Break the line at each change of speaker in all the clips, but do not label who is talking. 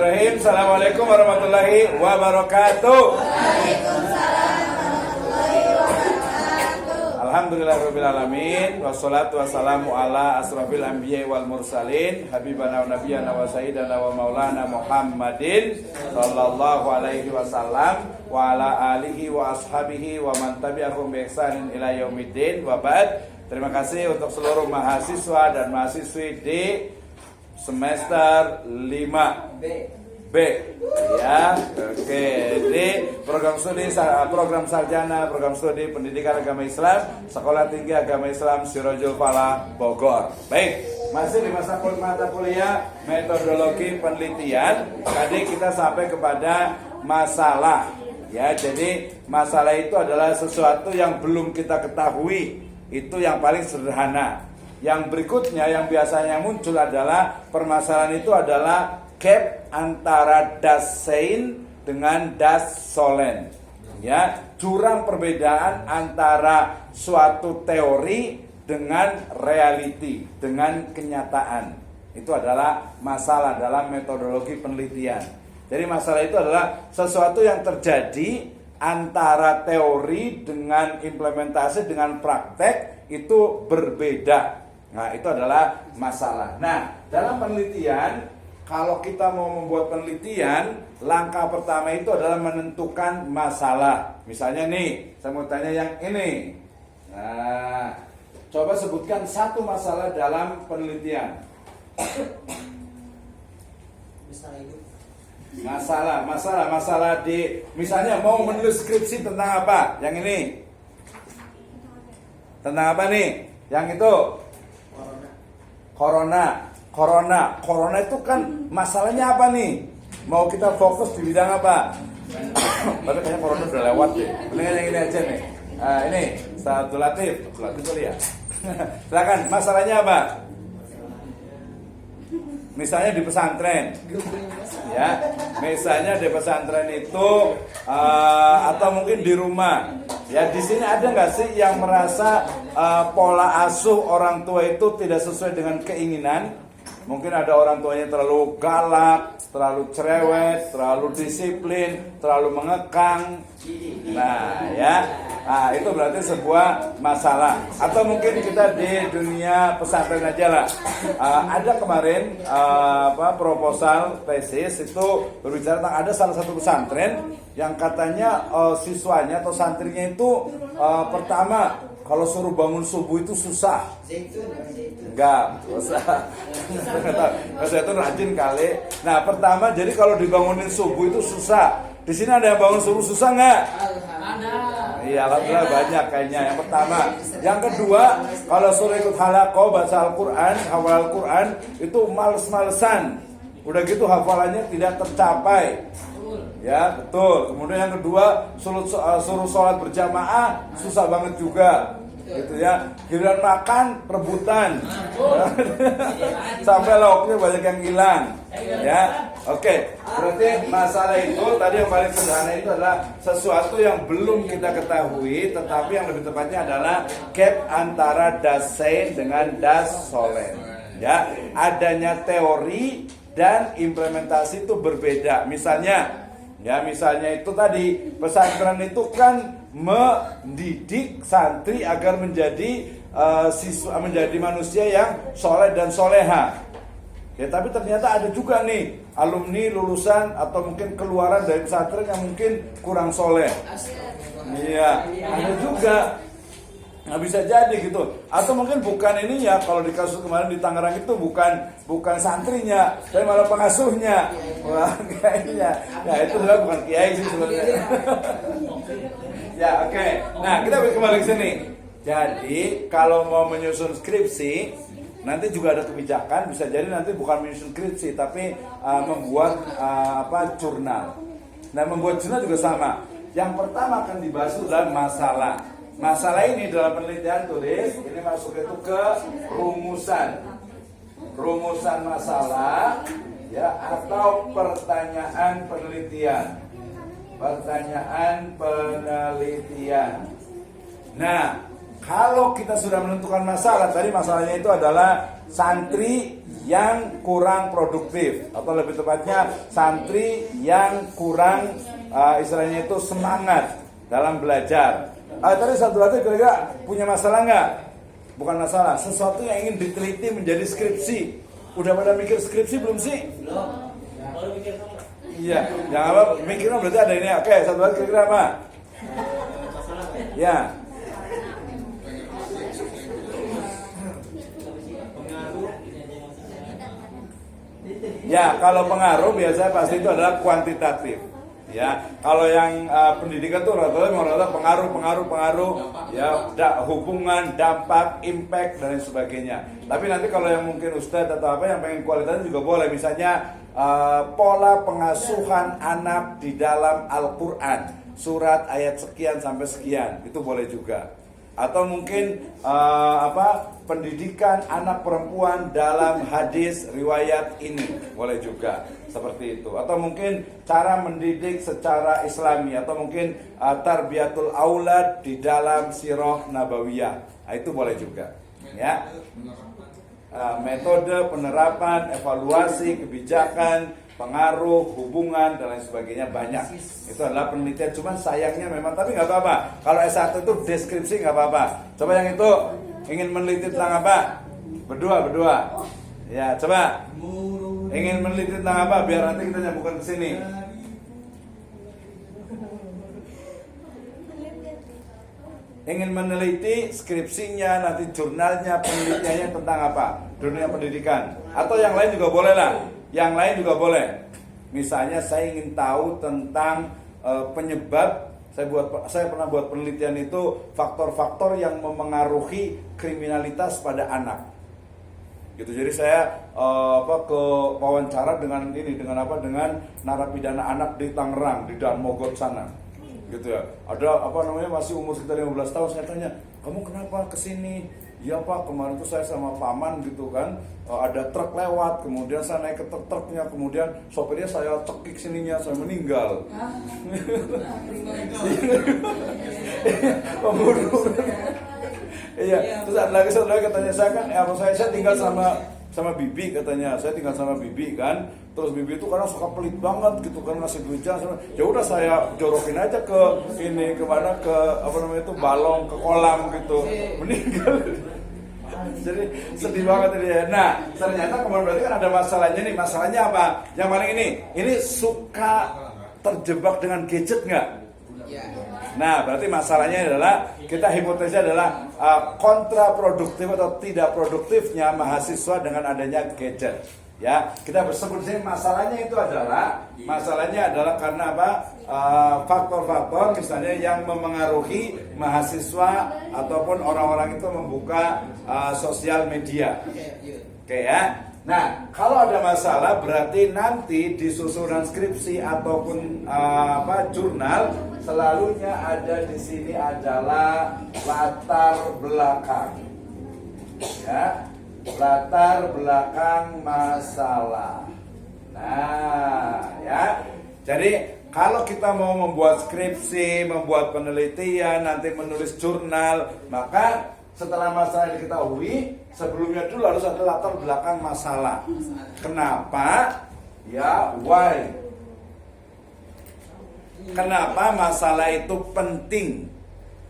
Bismillahirrahmanirrahim. Assalamualaikum warahmatullahi wabarakatuh. Alhamdulillahirrahmanirrahim. Wassalatu wassalamu ala asrafil anbiya wal mursalin habibana wa nabiyana wa sayyidana wa maulana Muhammadin sallallahu alaihi wasallam wa ala alihi wa ashabihi wa man tabi'ahum bi ihsanin ila yaumiddin wa ba'd. Terima kasih untuk seluruh mahasiswa dan mahasiswi di semester 5B ya, oke, di program sarjana, program studi pendidikan agama Islam, Sekolah Tinggi Agama Islam Sirojul Falah Bogor. Baik, masih di mata kuliah metodologi penelitian. Tadi kita sampai kepada masalah ya, jadi masalah itu adalah sesuatu yang belum kita ketahui, itu yang paling sederhana. Yang berikutnya yang biasanya muncul adalah permasalahan itu adalah gap antara das sein dengan das sollen. Ya, jurang perbedaan antara suatu teori dengan reality, dengan kenyataan. Itu adalah masalah dalam metodologi penelitian. Jadi masalah itu adalah sesuatu yang terjadi antara teori dengan implementasi dengan praktek itu berbeda. Nah, itu adalah masalah. Nah, dalam penelitian, kalau kita mau membuat penelitian, langkah pertama itu adalah menentukan masalah. Misalnya nih, saya mau tanya yang ini. Nah, coba sebutkan satu masalah dalam penelitian. Masalah di, misalnya mau menulis skripsi tentang apa? Yang ini. Tentang apa nih? Yang itu? Corona itu kan masalahnya apa nih? Mau kita fokus di bidang apa? Tapi kayaknya corona udah lewat deh. Mendingan yang ini aja nih. Ini Ustadzul Latif ya. Silakan, masalahnya apa? Misalnya di pesantren, ya. Misalnya di pesantren itu atau mungkin di rumah. Ya, di sini ada nggak sih yang merasa pola asuh orang tua itu tidak sesuai dengan keinginan? Mungkin ada orang tuanya terlalu galak, terlalu cerewet, terlalu disiplin, terlalu mengekang. Nah, ya, itu berarti sebuah masalah. Atau mungkin kita di dunia pesantren aja lah. Ada kemarin proposal tesis itu berbicara tentang ada salah satu pesantren yang katanya siswanya atau santrinya itu pertama kalau suruh bangun subuh itu susah. Enggak, susah. Saya itu rajin kali. Nah, pertama jadi kalau dibangunin subuh itu susah. Di sini ada yang bangun subuh susah nggak? Ada. Iya, alhamdulillah banyak kayaknya. Yang pertama, yang kedua, kalau suruh ikut halaqah baca Al-Quran, hafal Al-Quran itu males-malesan. Udah gitu hafalannya tidak tercapai. Ya, betul. Kemudian yang kedua, suruh sholat berjamaah susah banget juga. Gitu ya. Giliran makan rebutan. Sampai lauknya banyak yang hilang. Ya. Oke. Berarti masalah itu tadi yang paling sederhana itu adalah sesuatu yang belum kita ketahui, tetapi yang lebih tepatnya adalah gap antara das sein dengan das sollen. Ya, adanya teori dan implementasi itu berbeda. Misalnya itu tadi pesantren itu kan mendidik santri agar menjadi menjadi manusia yang soleh dan soleha. Ya, tapi ternyata ada juga nih alumni lulusan atau mungkin keluaran dari pesantren yang mungkin kurang soleh. Iya, ada juga. Nggak bisa jadi gitu. Atau mungkin bukan ini ya, kalau di kasus kemarin di Tangerang itu bukan santrinya, tapi malah pengasuhnya. Wah, kayaknya. Ya itu adalah bukan kiai sih sebenarnya. Ya, oke. Nah, kita kembali ke sini. Jadi, kalau mau menyusun skripsi, nanti juga ada kebijakan, bisa jadi nanti bukan menyusun skripsi tapi membuat jurnal. Nah, membuat jurnal juga sama. Yang pertama akan dibahas adalah masalah. Masalah ini dalam penelitian tulis, ini masuk itu ke rumusan masalah ya, atau pertanyaan penelitian. Nah, kalau kita sudah menentukan masalah, tadi masalahnya itu adalah santri yang kurang produktif, atau lebih tepatnya santri yang kurang istilahnya itu semangat dalam belajar. Tadi satu lagi kira-kira punya masalah nggak? Bukan masalah, sesuatu yang ingin diteliti menjadi skripsi. Udah pada mikir skripsi belum sih? Belum. Baru mikir sama. Iya, jangan apa mikirnya berarti ada ini. Oke, satu lagi kira-kira apa? Ya. Ya, kalau pengaruh biasanya pasti itu adalah kuantitatif. Ya, kalau yang pendidikan tuh rata-rata pengaruh, ya, hubungan, dampak, impact dan lain sebagainya. Tapi nanti kalau yang mungkin ustadz atau apa yang pengen kualitasnya juga boleh, misalnya pola pengasuhan anak di dalam Al-Quran, surat ayat sekian sampai sekian, itu boleh juga. Atau mungkin pendidikan anak perempuan dalam hadis riwayat ini, boleh juga seperti itu. Atau mungkin cara mendidik secara Islami, atau mungkin tarbiyatul aulad di dalam sirah nabawiyah, itu boleh juga. Ya, metode penerapan, evaluasi kebijakan, pengaruh, hubungan dan lain sebagainya banyak. Itu adalah penelitian, cuman sayangnya memang, tapi nggak apa-apa. Kalau S1 itu deskripsi nggak apa-apa. Coba yang itu ingin meneliti tentang apa? Berdua. Ya, coba. Ingin meneliti tentang apa? Biar nanti kita nyambungkan ke sini. Ingin meneliti skripsinya, nanti jurnalnya, penelitiannya tentang apa? Dunia pendidikan. Atau yang lain juga boleh lah. Yang lain juga boleh. Misalnya saya ingin tahu tentang penyebab. Saya pernah buat penelitian itu faktor-faktor yang memengaruhi kriminalitas pada anak. Gitu. Jadi saya ke wawancara dengan narapidana anak di Tangerang, di Dan Mogot sana. Gitu ya. Ada masih umur sekitar 15 tahun, saya tanya, "Kamu kenapa kesini?" "Ya Pak, kemarin tuh saya sama paman gitu kan, ada truk lewat, kemudian saya naik ke truknya, kemudian sopirnya saya cekik sininya, saya meninggal." Pembunuh. Iya, terus ada lagi katanya, saya tinggal sama bibi katanya, saya tinggal sama bibi kan, terus bibi itu karena suka pelit banget gitu kan, ngasih duit jangan, ya udah saya jorokin aja ke balong, ke kolam gitu, meninggal. Jadi sedih banget dia. Nah, ternyata kemarin berarti kan ada masalahnya nih. Masalahnya apa? Yang paling ini suka terjebak dengan gadget nggak? Nah, berarti masalahnya adalah, kita hipotesisnya adalah kontraproduktif atau tidak produktifnya mahasiswa dengan adanya gadget. Ya, kita bersebut sini masalahnya adalah karena apa? Faktor-faktor misalnya yang memengaruhi mahasiswa ataupun orang-orang itu membuka sosial media. Oke ya. Nah, kalau ada masalah berarti nanti di susunan skripsi ataupun jurnal selalunya ada di sini adalah latar belakang. Ya. Latar belakang masalah. Nah, ya. Jadi kalau kita mau membuat skripsi, membuat penelitian, nanti menulis jurnal, maka setelah masalah diketahui, sebelumnya dulu harus ada latar belakang masalah. Kenapa? Ya, why? Kenapa masalah itu penting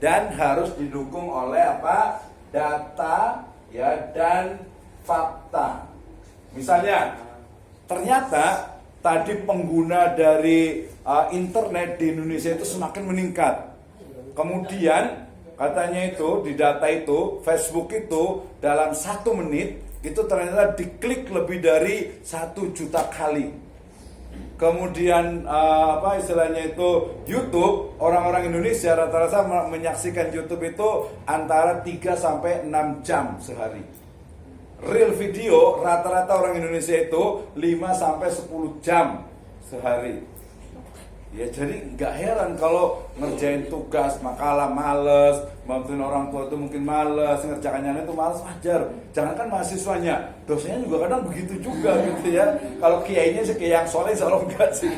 dan harus didukung oleh apa? Data, ya, dan fakta. Misalnya, ternyata tadi pengguna dari internet di Indonesia itu semakin meningkat. Kemudian katanya itu di data itu Facebook itu dalam 1 menit itu ternyata diklik lebih dari 1 juta kali. Kemudian istilahnya itu YouTube, orang-orang Indonesia rata-rata menyaksikan YouTube itu antara 3 sampai 6 jam sehari. Real video rata-rata orang Indonesia itu 5 sampai 10 jam sehari. Ya, jadi nggak heran kalau ngerjain tugas makalah males, bantuin orang tua itu mungkin males, ngerjakannya itu males, wajar. Jangankan mahasiswanya, dosennya juga kadang begitu juga gitu ya. Kalau kiainya sih kayak yang soleh, selalu enggak sih.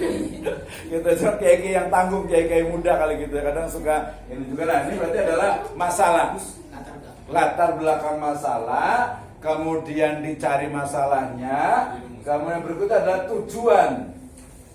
Gitu, cuma kiai yang tanggung, kiai muda kali gitu ya. Kadang suka ini juga. Nah, ini berarti adalah masalah. Latar belakang masalah. kemudian dicari masalahnya, kemudian berikutnya adalah tujuan.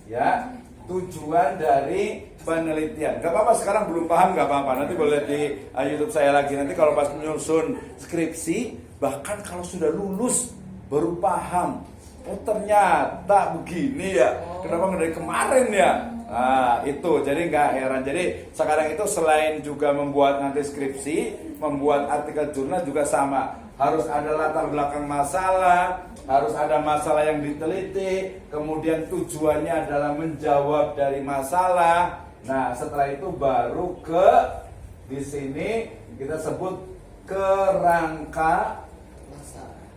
Ya, tujuan dari penelitian. Gak apa-apa sekarang belum paham, gak apa-apa. Nanti boleh di YouTube saya lagi. Nanti kalau pas menyusun skripsi, bahkan kalau sudah lulus baru paham. Oh ternyata begini ya. Kenapa nggak dari kemarin ya? Nah itu, jadi nggak heran. Jadi sekarang itu selain juga membuat nanti skripsi, membuat artikel jurnal juga sama. Harus ada latar belakang masalah, harus ada masalah yang diteliti, kemudian tujuannya adalah menjawab dari masalah. Nah setelah itu baru ke di sini kita sebut kerangka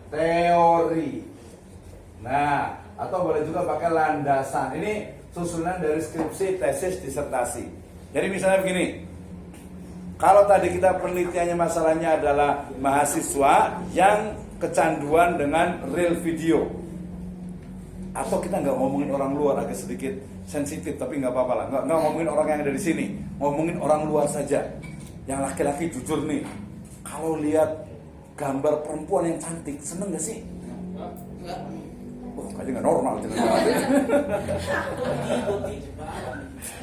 teori. Nah, atau boleh juga pakai landasan. Ini susunan dari skripsi, tesis, disertasi. Jadi misalnya begini, kalau tadi kita penelitiannya masalahnya adalah mahasiswa yang kecanduan dengan real video, atau kita nggak ngomongin orang luar, agak sedikit sensitif tapi nggak apa-apa lah, nggak ngomongin orang yang ada di sini, ngomongin orang luar saja. Yang laki-laki jujur nih, kalau lihat gambar perempuan yang cantik, seneng nggak sih? Kayaknya nggak normal.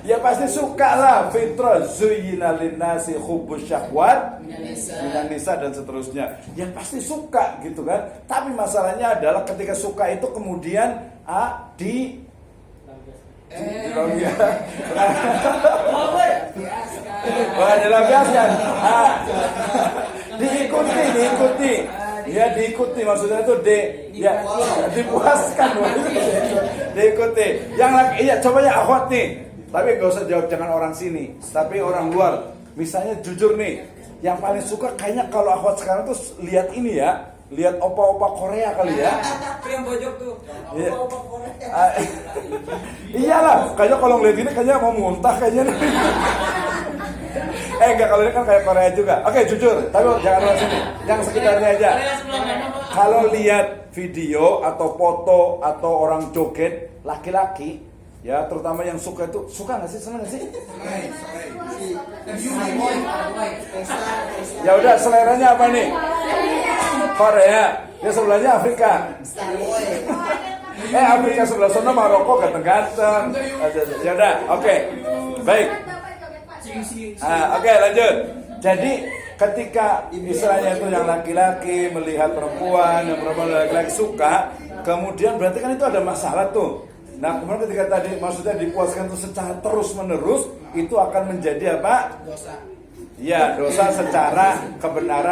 Ya pasti suka lah. Fitrah zuyyina linnasi hubbus syahwat minan nisa dan seterusnya. Ya pasti suka gitu kan. Tapi masalahnya adalah ketika suka itu kemudian dilampiaskan. Diikuti. Ya diikuti, maksudnya itu dipuaskan. Diikuti. Yang lagi, iya coba ya akhwat nih. Tapi gak usah jawab, jangan orang sini, tapi orang luar. Misalnya jujur nih, yang paling suka kayaknya kalau akhwat sekarang tuh lihat ini ya, lihat opa-opa Korea kali ya.
Yang pojok tuh. Opa-opa Korea.
Iyalah, kayaknya kalau ngeliat ini kayaknya mau muntah kayaknya. Enggak, kalau ini kan kayak Korea juga. Oke, jujur, tapi jangan luar sini, yang sekitarnya aja. Kalau lihat video atau foto atau orang joget laki-laki, ya terutama yang suka itu, suka nggak sih, seneng nggak sih? Ya udah, seleranya apa nih? Korea. Ya sebelahnya Afrika. Afrika sebelah sana Maroko ganteng-ganteng. Ya udah, oke. Baik. Oke, lanjut. Jadi ketika istilahnya itu yang laki-laki melihat perempuan, yang perempuan laki-laki suka, kemudian berarti kan itu ada masalah tuh. Nah kemudian ketika tadi maksudnya dipuaskan itu secara terus menerus, itu akan menjadi apa? Dosa. Ya, dosa secara kebenaran